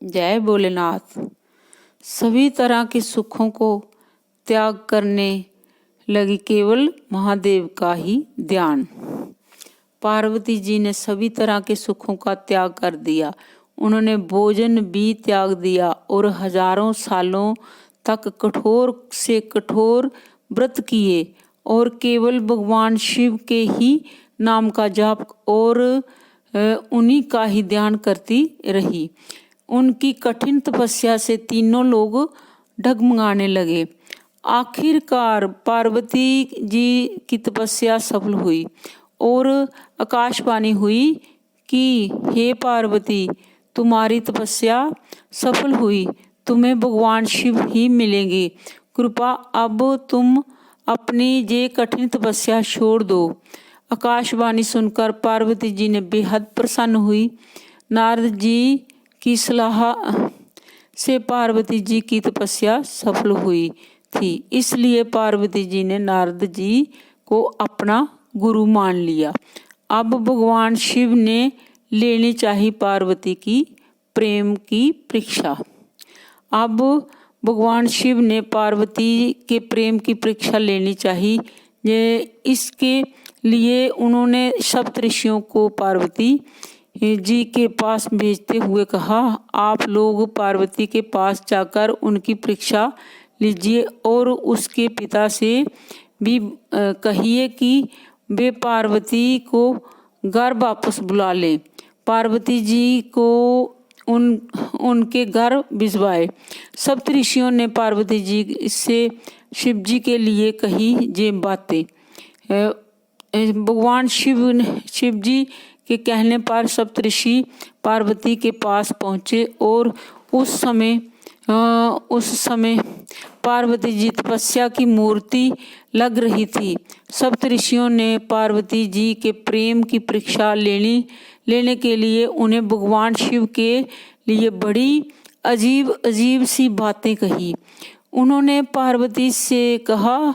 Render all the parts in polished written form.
जय भोलेनाथ। सभी तरह के सुखों को त्याग करने लगी, केवल महादेव का ही ध्यान। पार्वती जी ने सभी तरह के सुखों का त्याग कर दिया। उन्होंने भोजन भी त्याग दिया और हजारों सालों तक कठोर से कठोर व्रत किए और केवल भगवान शिव के ही नाम का जाप और उन्हीं का ही ध्यान करती रही। उनकी कठिन तपस्या से तीनों लोग डगमगाने लगे। आखिरकार पार्वती जी की तपस्या सफल हुई और आकाशवाणी हुई कि हे पार्वती, तुम्हारी तपस्या सफल हुई, तुम्हें भगवान शिव ही मिलेंगे। कृपा अब तुम अपनी ये कठिन तपस्या छोड़ दो। आकाशवाणी सुनकर पार्वती जी ने बेहद प्रसन्न हुई। नारद जी की सलाह से पार्वती जी की तपस्या सफल हुई थी, इसलिए पार्वती जी ने नारद जी को अपना गुरु मान लिया। अब भगवान शिव ने लेनी चाहिए पार्वती की प्रेम की परीक्षा। अब भगवान शिव ने पार्वती के प्रेम की परीक्षा लेनी चाहिए। इसके लिए उन्होंने सप्तऋषियों को पार्वती जी के पास भेजते हुए कहा, आप लोग पार्वती के पास जाकर उनकी परीक्षा लीजिए और उसके पिता से भी कहिए कि वे पार्वती को घर वापस बुला लें। पार्वती जी को उनके घर भिजवाए। सप्तऋषियों ने पार्वती जी से शिव जी के लिए कही ये बातें। भगवान शिव जी के कहने पर सप्तऋषि पार्वती के पास पहुँचे और उस समय पार्वती जी तपस्या की मूर्ति लग रही थी। सप्तऋषियों ने पार्वती जी के प्रेम की परीक्षा लेने के लिए उन्हें भगवान शिव के लिए बड़ी अजीब सी बातें कही। उन्होंने पार्वती से कहा,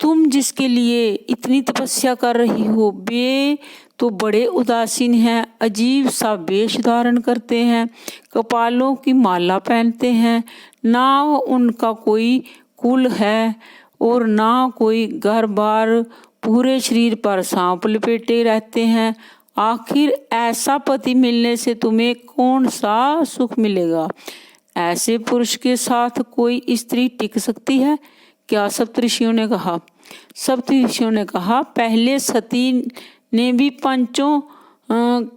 तुम जिसके लिए इतनी तपस्या कर रही हो वे तो बड़े उदासीन हैं, अजीब सा वेश धारण करते हैं, कपालों की माला पहनते हैं, ना उनका कोई कुल है और ना कोई घर बार, पूरे शरीर पर सांप लपेटे रहते हैं। आखिर ऐसा पति मिलने से तुम्हें कौन सा सुख मिलेगा? ऐसे पुरुष के साथ कोई स्त्री टिक सकती है क्या? सप्तऋषियों ने कहा। सप्तऋषियों ने कहा, पहले सती ने भी पंचों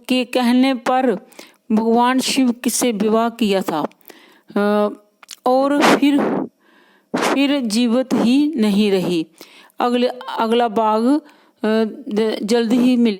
के कहने पर भगवान शिव से विवाह किया था और फिर जीवित ही नहीं रही। अगला भाग जल्द ही मिले।